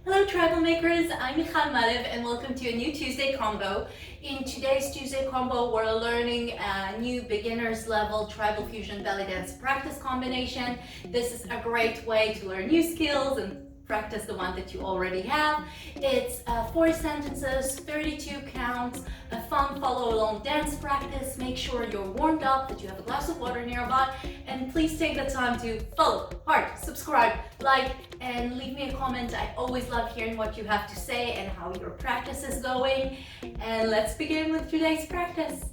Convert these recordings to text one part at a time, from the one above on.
Hello TribalMakers, I'm Malev and welcome to a new Tuesday combo. In today's Tuesday combo, we're learning a new beginner's level tribal fusion belly dance practice combination. This is a great way to learn new skills and practice the one that you already have. It's 4 sentences, 32 counts, a fun follow-along dance practice. Make sure you're warmed up, that you have a glass of water nearby, and please take the time to follow, heart, subscribe, like, and leave me a comment. I always love hearing what you have to say and how your practice is going. And let's begin with today's practice.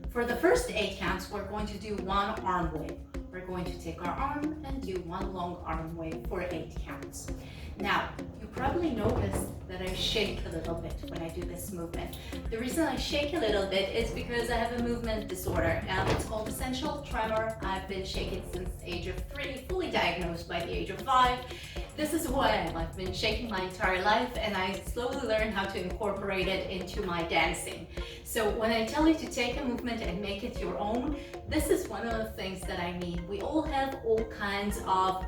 For the first 8 counts, we're going to do one arm wave. We're going to take our arm and do one long arm wave for 8 counts. Now, you probably noticed that I shake a little bit when I do this movement. The reason I shake a little bit is because I have a movement disorder. It's called essential tremor. I've been shaking since the age of 3, fully diagnosed by the age of 5. This is who I am. I've been shaking my entire life, and I slowly learned how to incorporate it into my dancing. So when I tell you to take a movement and make it your own, this is one of the things that I mean. We all have all kinds of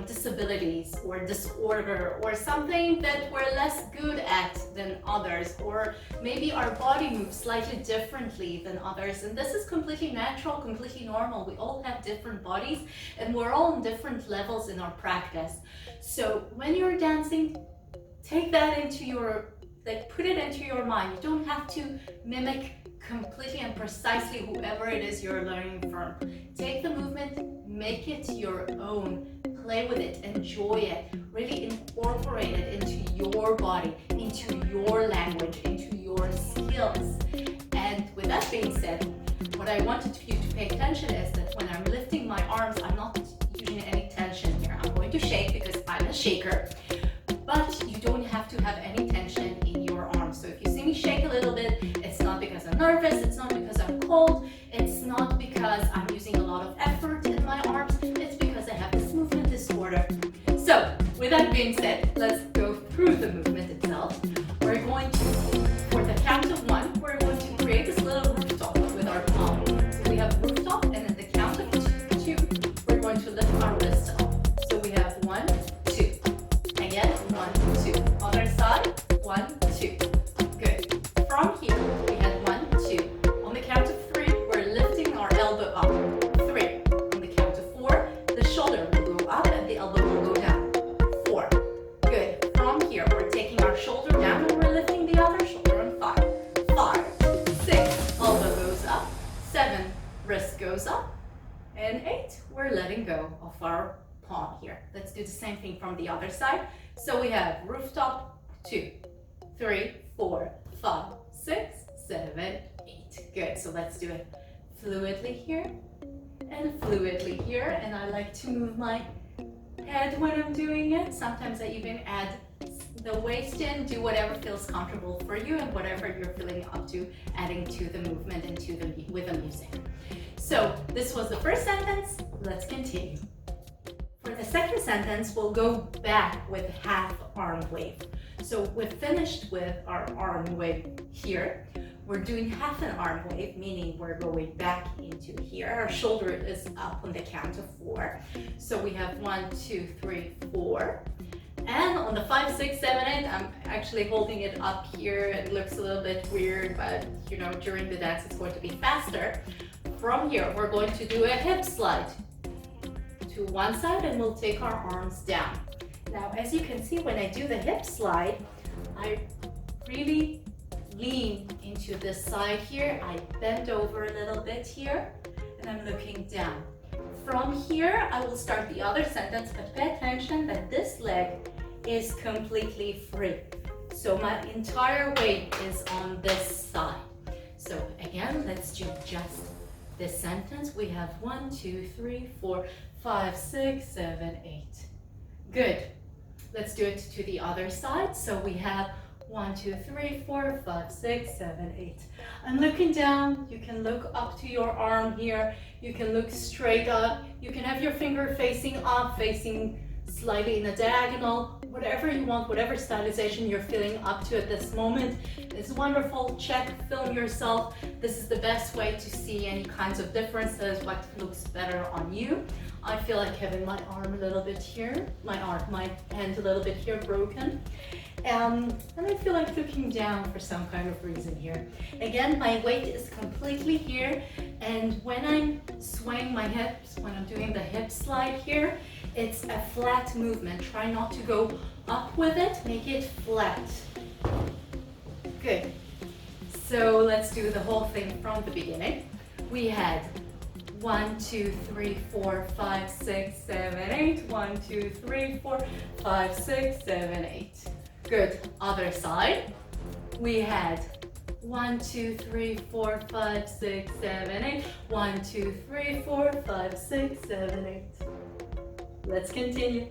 disabilities or disorder or something that we're less good at than others, or maybe our body moves slightly differently than others, and this is completely natural, completely normal. We all have different bodies and we're all on different levels in our practice. So when you're dancing, take that into your, put it into your mind. You don't have to mimic completely and precisely whoever it is you're learning from. Take the movement, make it your own. Play with it, enjoy it, really incorporate it into your body, into your language, into your skills. And with that being said, what I wanted you to pay attention is that when I'm lifting my arms, I'm not using any tension here. I'm going to shake because I'm a shaker, but you don't have to have any tension in your arms. So if you see me shake a little bit, it's not because I'm nervous, it's not because I'm cold, it's not because I'm using a lot of effort in my arms, it's because I have this movement disorder. So with that being said, let's go through the movement itself. We're going to, for the count of 1, we're going to create this little rooftop with our palm. So we have rooftop, and at the count of 2, we're going to lift our wrists up. So we have 1, 2. Again, 1, 2. Other side, 1, 2. Good. From here, we had 1, 2. On the count of 3, we're lifting our elbow up. 3. On the count of 4, the shoulder will go up and the elbow will go down. 4. Good. From here, we're taking our shoulder down and we're lifting the other shoulder on 5. 5. 6. Elbow goes up. 7. Wrist goes up. And 8. We're letting go of our palm here. Let's do the same thing from the other side. So we have rooftop, 2, 3, 4, 5, 6, 7, 8. Good. So let's do it fluidly here and fluidly here. And I like to move my head when I'm doing it. Sometimes I even add the waist in. Do whatever feels comfortable for you and whatever you're feeling up to adding to the movement and to the with the music. So this was the first sentence. Let's continue. For the second sentence, we'll go back with half arm wave. So we're finished with our arm wave here. We're doing half an arm wave, meaning we're going back into here. Our shoulder is up on the count of 4. So we have 1, 2, 3, 4. And on the 5, 6, 7, 8, I'm actually holding it up here. It looks a little bit weird, but during the dance it's going to be faster. From here, we're going to do a hip slide to one side and we'll take our arms down. Now, as you can see, when I do the hip slide, I really lean into this side here. I bend over a little bit here and I'm looking down. From here, I will start the other sentence, but pay attention that this leg is completely free. So my entire weight is on this side. So again, let's do just this sentence. We have 1, 2, 3, 4, 5, 6, 7, 8. Good. Let's do it to the other side. So we have 1, 2, 3, 4, 5, 6, 7, 8. I'm looking down. You can look up to your arm here. You can look straight up. You can have your finger facing up, facing slightly in a diagonal, whatever you want, whatever stylization you're feeling up to at this moment is wonderful. Check, film yourself. This is the best way to see any kinds of differences, what looks better on you. I feel like having my arm a little bit here, my hand a little bit here broken. And I feel like looking down for some kind of reason here. Again, my weight is completely here, and when I'm swaying my hips, when I'm doing the hip slide here, it's a flat movement. Try not to go up with it, make it flat. Good. So let's do the whole thing from the beginning. We had 1, 2, 3, 4, 5, 6, 7, 8. 1, 2, 3, 4, 5, 6, 7, 8. Good. Other side. We had 1, 2, 3, 4, 5, 6, 7, 8. 1, 2, 3, 4, 5, 6, 7, 8. Let's continue.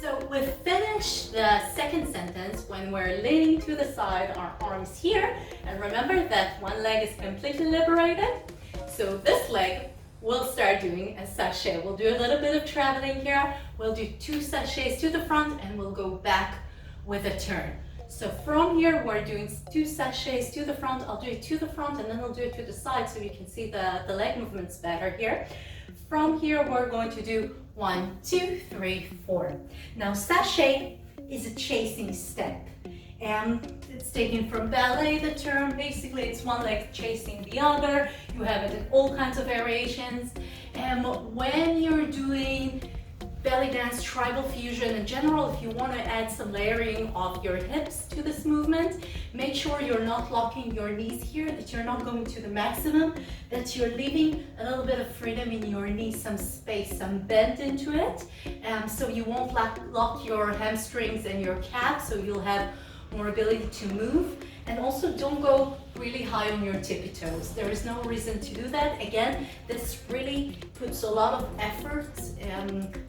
So we've finished the second sentence when we're leaning to the side, our arms here. And remember that one leg is completely liberated. So this leg, we'll start doing a sachet. We'll do a little bit of traveling here. We'll do 2 sachets to the front and we'll go back with a turn. So from here, we're doing 2 sachets to the front. I'll do it to the front and then I'll do it to the side so you can see the leg movements better here. From here, we're going to do 1, 2, 3, 4. Now, sachet is a chasing step. And it's taken from ballet, the term. Basically, it's one leg chasing the other. You have it in all kinds of variations. And when you're doing belly dance, tribal fusion in general, if you want to add some layering of your hips to this movement, make sure you're not locking your knees here, that you're not going to the maximum, that you're leaving a little bit of freedom in your knees, some space, some bend into it, so you won't lock your hamstrings and your calves, so you'll have more ability to move. And also don't go really high on your tippy toes. There is no reason to do that. Again, this really puts a lot of effort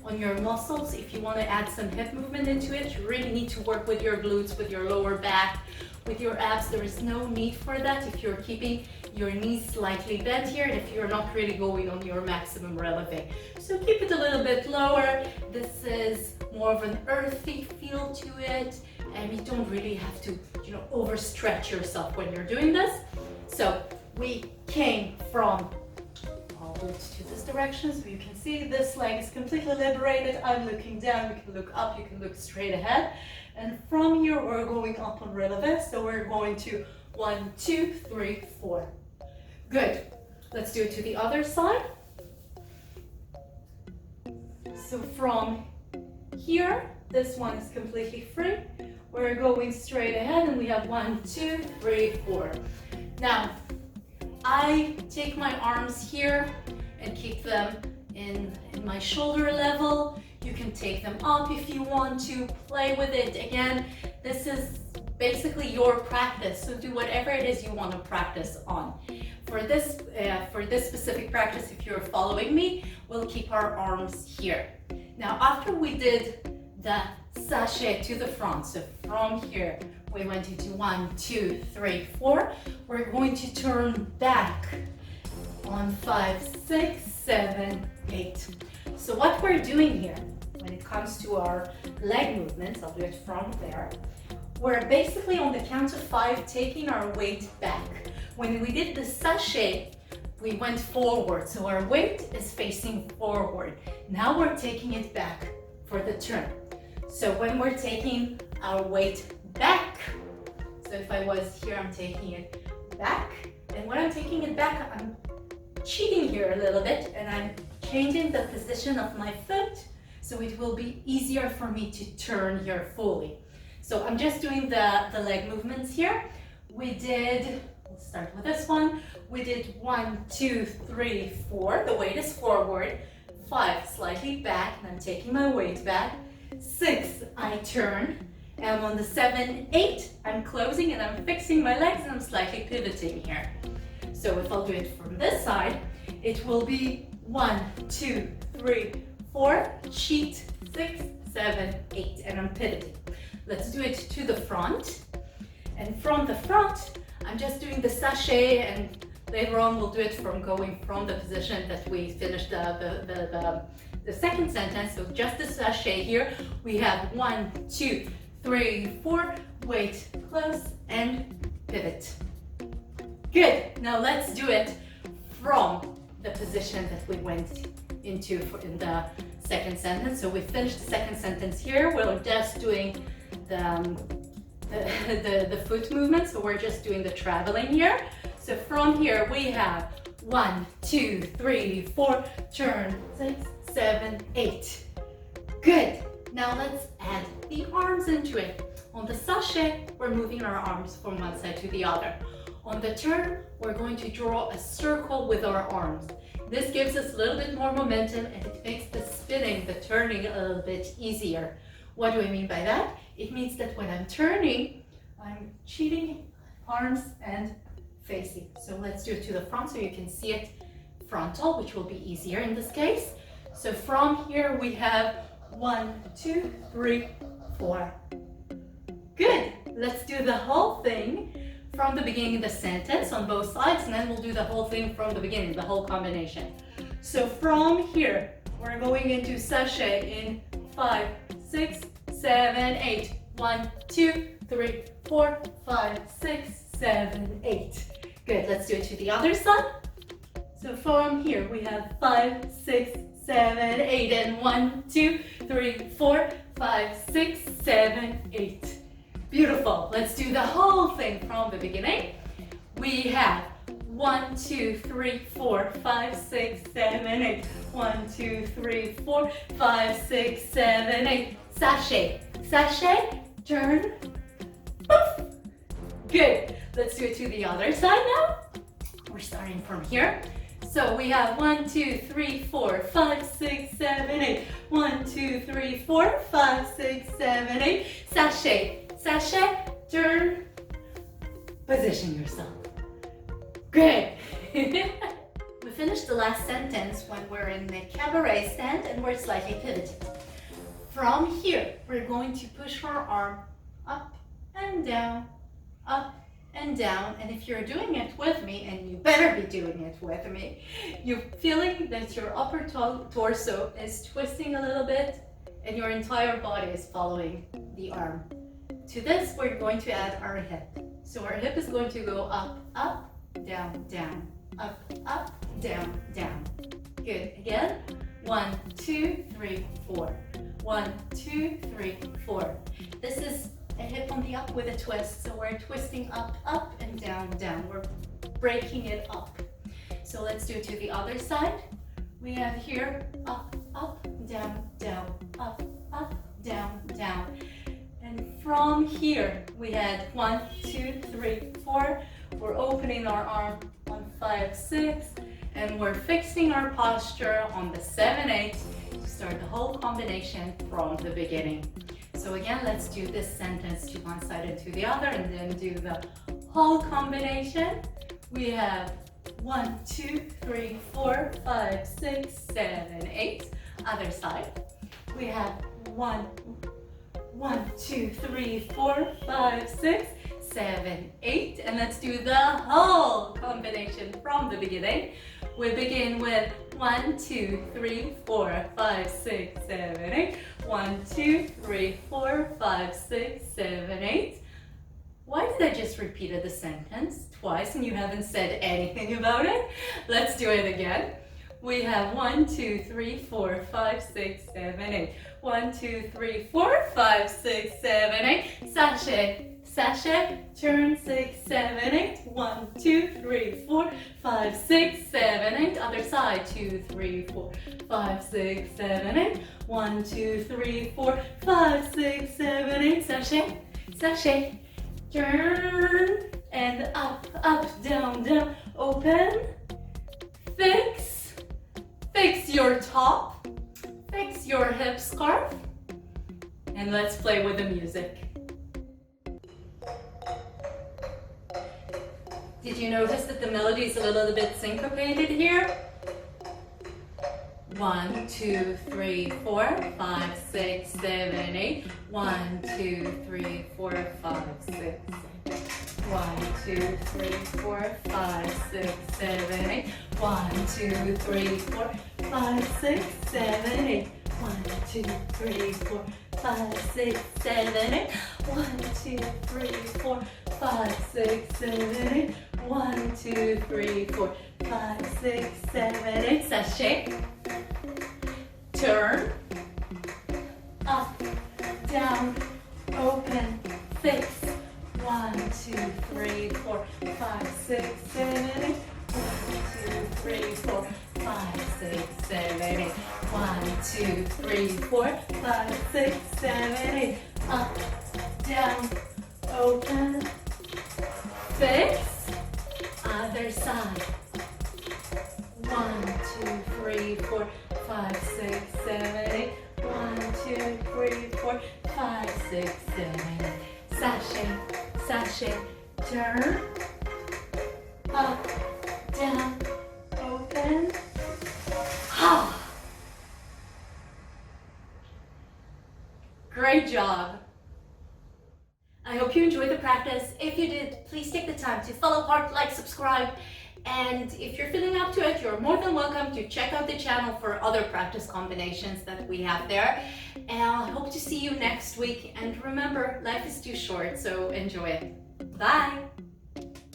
on your muscles. If you want to add some hip movement into it, you really need to work with your glutes, with your lower back, with your abs. There is no need for that if you're keeping your knees slightly bent here and if you're not really going on your maximum releve. So keep it a little bit lower. This is more of an earthy feel to it. And you don't really have to, overstretch yourself when you're doing this. So we came from, I'll do it to this direction so you can see this leg is completely liberated. I'm looking down, you can look up, you can look straight ahead. And from here, we're going up on releve. So we're going to 1, 2, 3, 4. Good. Let's do it to the other side. So from here, this one is completely free. We're going straight ahead and we have 1, 2, 3, 4. Now, I take my arms here and keep them in my shoulder level. You can take them up if you want to, play with it. Again, this is basically your practice, so do whatever it is you want to practice on. For this specific practice, if you're following me, we'll keep our arms here. Now, after we did the sachet to the front, so from here we went into 1, 2, 3, 4. We're going to turn back on 5, 6, 7, 8. So what we're doing here when it comes to our leg movements, I'll do it from there, we're basically on the count of 5 taking our weight back. When we did the sachet, we went forward, so our weight is facing forward. Now we're taking it back for the turn. So when we're taking our weight back, so if I was here, I'm taking it back, and when I'm taking it back, I'm cheating here a little bit, and I'm changing the position of my foot, so it will be easier for me to turn here fully. So I'm just doing the leg movements here. We'll start with this one. We did 1, 2, 3, 4. The weight is forward. 5, slightly back, and I'm taking my weight back. 6, I turn. And on the 7, 8, I'm closing and I'm fixing my legs and I'm slightly pivoting here. So if I'll do it from this side, it will be 1, 2, 3, 4, cheat, 6, 7, 8, and I'm pivoting. Let's do it to the front. And from the front, I'm just doing the sachet, and later on we'll do it from going from the position that we finished the the second sentence, so just the sachet here, we have 1, 2, 3, 4, weight close and pivot. Good, now let's do it from the position that we went into in the second sentence. So we finished the second sentence here. We're just doing the foot movement, so we're just doing the traveling here. So from here we have 1, 2, 3, 4, turn 6, 7, 8. Good. Now let's add the arms into it. On the sachet, we're moving our arms from one side to the other. On the turn, we're going to draw a circle with our arms. This gives us a little bit more momentum and it makes the spinning, the turning a little bit easier. What do I mean by that? It means that when I'm turning, I'm cheating arms and facing. So let's do it to the front so you can see it frontal, which will be easier in this case. So from here we have 1, 2, 3, 4. Good. Let's do the whole thing from the beginning of the sentence on both sides, and then we'll do the whole thing from the beginning, the whole combination. So from here, we're going into sachet in 5, 6, 7, 8. 1, 2, 3, 4, 5, 6, 7, 8. Good, let's do it to the other side. So from here, we have 5, 6, 7, 8, and 1, 2, 3, 4, 5, 6, 7, 8. Beautiful. Let's do the whole thing from the beginning. We have 1, 2, 3, 4, 5, 6, 7, 8. 1, 2, 3, 4, 5, 6, 7, 8. Sachet. Sachet. Turn. Poof. Good. Let's do it to the other side now. We're starting from here. So we have 1, 2, 3, 4, 5, 6, 7, 8. 1, 2, 3, 4, 5, 6, 7, 8. Sachet. Sachet, turn, position yourself. Good. We finished the last sentence when we're in the cabaret stand and we're slightly pivoting. From here, we're going to push our arm up and down, up and down. And if you're doing it with me, and you better be doing it with me, you're feeling that your upper torso is twisting a little bit and your entire body is following the arm. To this, we're going to add our hip. So our hip is going to go up, up, down, down, up, up, down, down. Good. Again. 1, 2, 3, 4. 1, 2, 3, 4. This is a hip on the up with a twist. So we're twisting up, up, and down, down. We're breaking it up. So let's do it to the other side. We have here up, up, down, down, up, up, down, down. And from here, we had 1, 2, 3, 4. We're opening our arm on 5, 6, and we're fixing our posture on the 7, 8 to start the whole combination from the beginning. So again, let's do this sentence to one side and to the other, and then do the whole combination. We have 1, 2, 3, 4, 5, 6, 7, 8. Other side. We have 1, 2, 3, 4, 5, 6, 7, 8. And let's do the whole combination from the beginning. We begin with 1, 2, 3, 4, 5, 6, 7, 8. 1, 2, 3, 4, 5, 6, 7, 8. Why did I just repeat the sentence twice and you haven't said anything about it? Let's do it again. We have 1, 2, 3, 4, 5, 6, 7, 8. 1, 2, 3, 4, 5, 6, 7, 8. Sachet. Sachet, turn 6, 7, 8. 1, 2, 3, 4, 5, 6, 7, 8. Other side. 2, 3, 4, 5, 6, 7, 8. 1, 2, 3, 4, 5, 6, 7, 8. Sachet. Sachet. Turn and up, up, down, down. Open. Fix. Fix your top. Fix your hip scarf. And let's play with the music. Did you notice that the melody is a little bit syncopated here? 1, 2, 3, 4, 5, 6, 7, 8. 1, 2, 3, 4, 5, 6, 7. 1, 2, 3, 4, 5, 6, 7, 8. 1, 2, 3, 4, 5, 6, 7, 8. 1, 2, 3, 4, 5, 6, 7, 8. 1, 2, 3, 4, 5, 6, 7, 8. 1, 2, 3, 4, 5, 6, 7, 8. Sachet. Turn. Up, down, open, fix. 1, 2, 3, 4, 5, 6, 7, 8. 1, 2, 3, 4, 5, 6, 7, 8. 1, 2, 3, 4, 5, 6, 7, 8. Up, down, open, fix. Other side. 1, 2, 3, 4, 5, 6, 7, 8. 1, 2, 3, 4, 5, 6, 7, 8. Sachet, sachet, turn. Up, down, open. Great job. I hope you enjoyed the practice. If you did, please take the time to follow, heart, like, subscribe. And if you're feeling up to it, you're more than welcome to check out the channel for other practice combinations that we have there. And I hope to see you next week. And remember, life is too short, so enjoy it. Bye.